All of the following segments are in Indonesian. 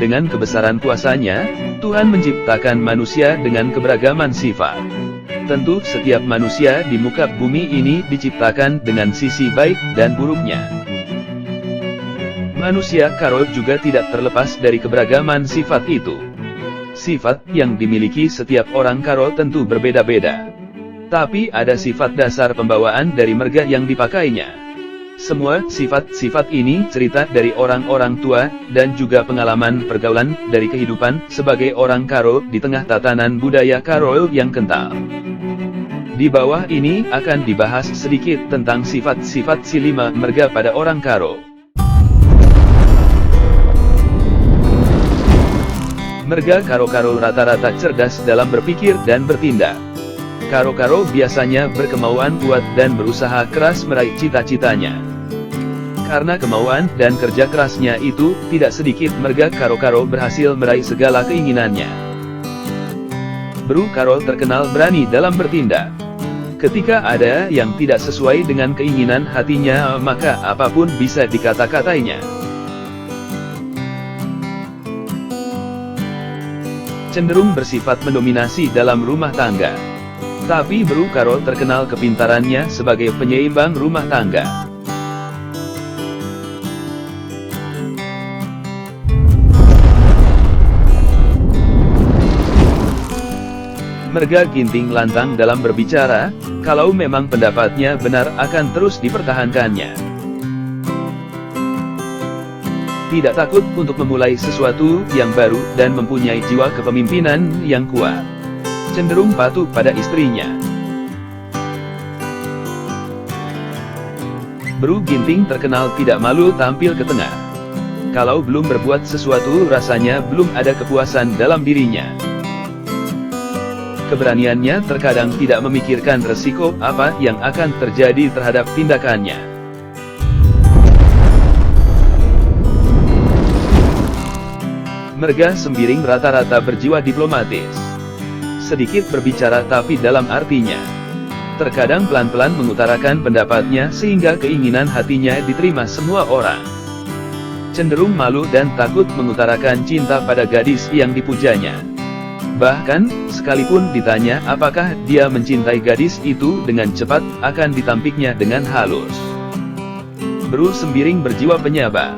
Dengan kebesaran kuasa-Nya, Tuhan menciptakan manusia dengan keberagaman sifat. Tentu setiap manusia di muka bumi ini diciptakan dengan sisi baik dan buruknya. Manusia karo juga tidak terlepas dari keberagaman sifat itu. Sifat yang dimiliki setiap orang karo tentu berbeda-beda. Tapi ada sifat dasar pembawaan dari merga yang dipakainya. Semua sifat-sifat ini cerita dari orang-orang tua, dan juga pengalaman pergaulan dari kehidupan sebagai orang karo di tengah tatanan budaya karo yang kental. Di bawah ini akan dibahas sedikit tentang sifat-sifat si 5 merga pada orang karo. Merga karo-karo rata-rata cerdas dalam berpikir dan bertindak. Karo-karo biasanya berkemauan kuat dan berusaha keras meraih cita-citanya. Karena kemauan dan kerja kerasnya itu, tidak sedikit merga karo-karo berhasil meraih segala keinginannya. Bru karo terkenal berani dalam bertindak. Ketika ada yang tidak sesuai dengan keinginan hatinya, maka apapun bisa dikata-katainya. Cenderung bersifat mendominasi dalam rumah tangga. Tapi Bru karo terkenal kepintarannya sebagai penyeimbang rumah tangga. Merga ginting lantang dalam berbicara, kalau memang pendapatnya benar akan terus dipertahankannya. Tidak takut untuk memulai sesuatu yang baru dan mempunyai jiwa kepemimpinan yang kuat. Cenderung patuh pada istrinya. Bru ginting terkenal tidak malu tampil ke tengah. Kalau belum berbuat sesuatu rasanya belum ada kepuasan dalam dirinya. Keberaniannya terkadang tidak memikirkan resiko apa yang akan terjadi terhadap tindakannya. Merga sembiring rata-rata berjiwa diplomatis. Sedikit berbicara tapi dalam artinya. Terkadang pelan-pelan mengutarakan pendapatnya sehingga keinginan hatinya diterima semua orang. Cenderung malu dan takut mengutarakan cinta pada gadis yang dipujanya. Bahkan, sekalipun ditanya apakah dia mencintai gadis itu, dengan cepat akan ditampiknya dengan halus. Bru sembiring berjiwa penyabar.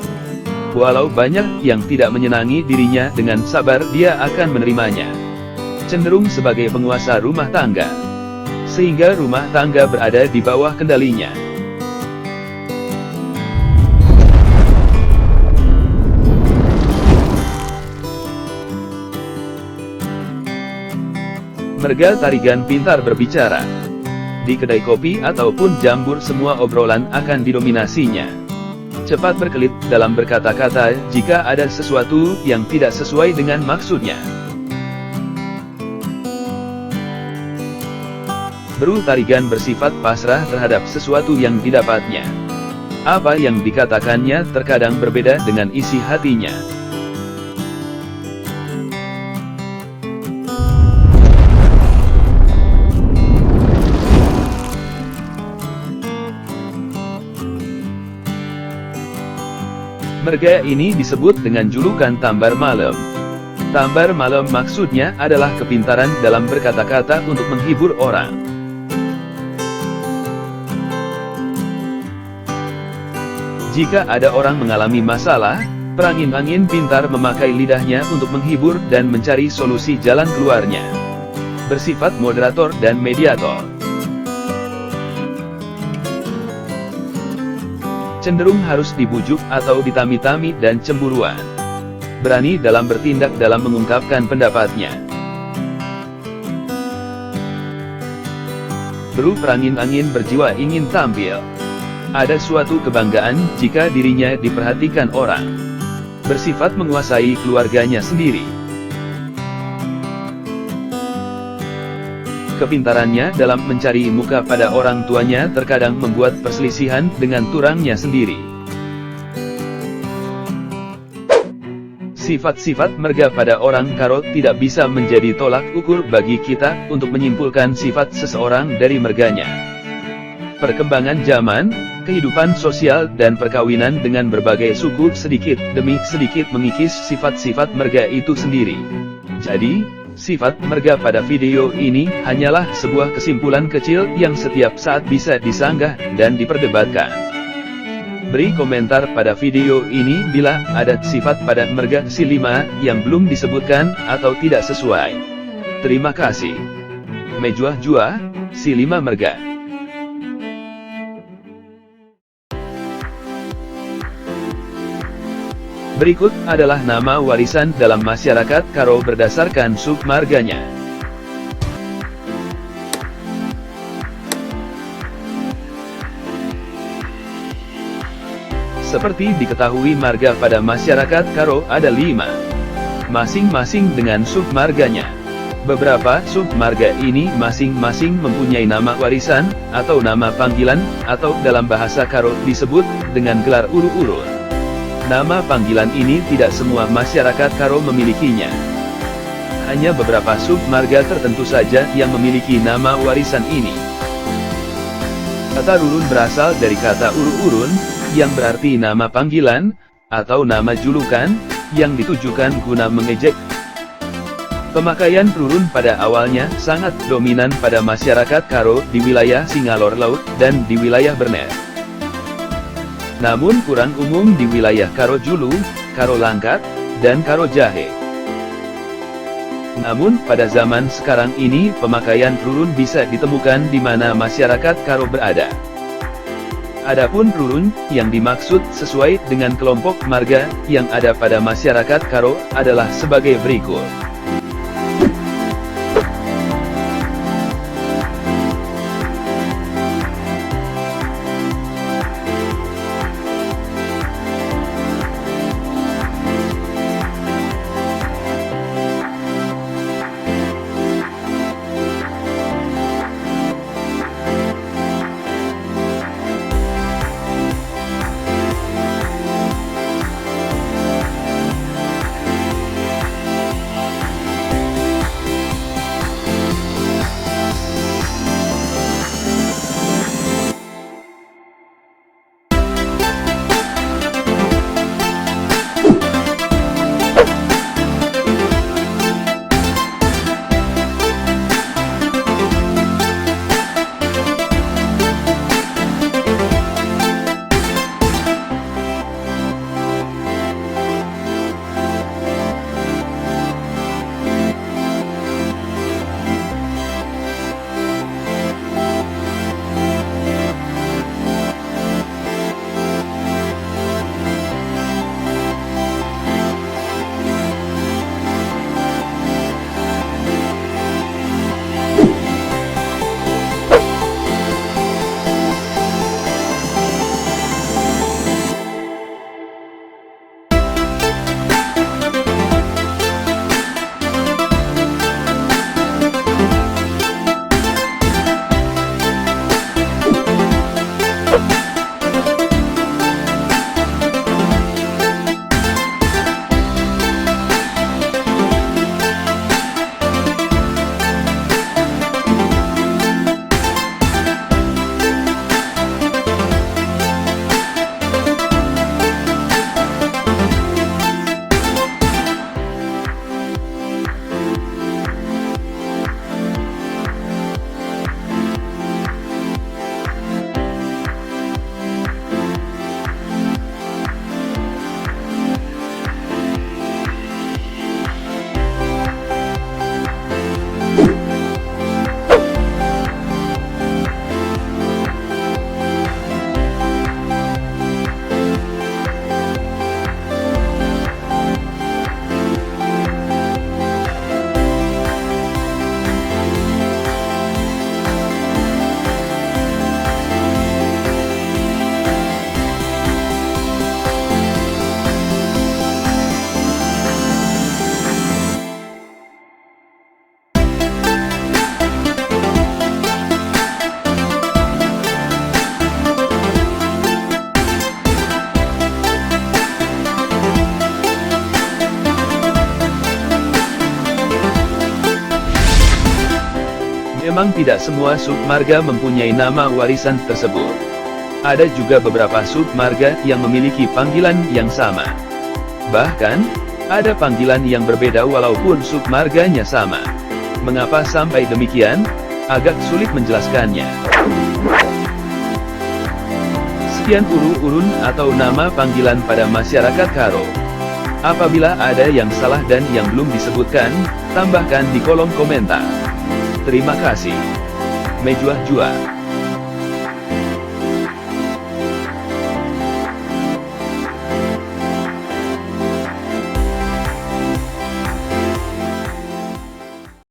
Walau banyak yang tidak menyenangi dirinya, dengan sabar dia akan menerimanya. Cenderung sebagai penguasa rumah tangga. Sehingga rumah tangga berada di bawah kendalinya. Merga tarigan pintar berbicara. Di kedai kopi ataupun jambur semua obrolan akan didominasinya. Cepat berkelit dalam berkata-kata jika ada sesuatu yang tidak sesuai dengan maksudnya. Bru tarigan bersifat pasrah terhadap sesuatu yang didapatnya. Apa yang dikatakannya terkadang berbeda dengan isi hatinya. Merga ini disebut dengan julukan tambar malam. Tambar malam maksudnya adalah kepintaran dalam berkata-kata untuk menghibur orang. Jika ada orang mengalami masalah, perangin-angin pintar memakai lidahnya untuk menghibur dan mencari solusi jalan keluarnya. Bersifat moderator dan mediator. Cenderung harus dibujuk atau ditami-tami dan cemburuan. Berani dalam bertindak dalam mengungkapkan pendapatnya. Bru perangin-angin berjiwa ingin tampil. Ada suatu kebanggaan jika dirinya diperhatikan orang. Bersifat menguasai keluarganya sendiri. Kepintarannya dalam mencari muka pada orang tuanya terkadang membuat perselisihan dengan turangnya sendiri. Sifat-sifat merga pada orang karo tidak bisa menjadi tolak ukur bagi kita untuk menyimpulkan sifat seseorang dari merganya. Perkembangan zaman, kehidupan sosial dan perkawinan dengan berbagai suku sedikit demi sedikit mengikis sifat-sifat marga itu sendiri. Jadi, sifat marga pada video ini hanyalah sebuah kesimpulan kecil yang setiap saat bisa disanggah dan diperdebatkan. Beri komentar pada video ini bila ada sifat pada marga si 5 yang belum disebutkan atau tidak sesuai. Terima kasih. Mejuah jua, si 5 marga. Berikut adalah nama warisan dalam masyarakat Karo berdasarkan submarganya. Seperti diketahui marga pada masyarakat Karo ada 5, masing-masing dengan submarganya. Beberapa submarga ini masing-masing mempunyai nama warisan, atau nama panggilan, atau dalam bahasa Karo disebut dengan gelar urut-urut. Nama panggilan ini tidak semua masyarakat Karo memilikinya. Hanya beberapa submarga tertentu saja yang memiliki nama warisan ini. Kata rurun berasal dari kata uru-urun, yang berarti nama panggilan, atau nama julukan, yang ditujukan guna mengejek. Pemakaian rurun pada awalnya sangat dominan pada masyarakat Karo di wilayah Singalor Laut dan di wilayah Berner. Namun kurang umum di wilayah Karo Julu, Karo Langkat, dan Karo Jahe. Namun pada zaman sekarang ini pemakaian rurun bisa ditemukan di mana masyarakat Karo berada. Adapun rurun yang dimaksud sesuai dengan kelompok marga yang ada pada masyarakat Karo adalah sebagai berikut. Memang tidak semua submarga mempunyai nama warisan tersebut. Ada juga beberapa submarga yang memiliki panggilan yang sama. Bahkan, ada panggilan yang berbeda walaupun submarganya sama. Mengapa sampai demikian? Agak sulit menjelaskannya. Sekian urun atau nama panggilan pada masyarakat Karo. Apabila ada yang salah dan yang belum disebutkan, tambahkan di kolom komentar. Terima kasih. Mejuah Jua.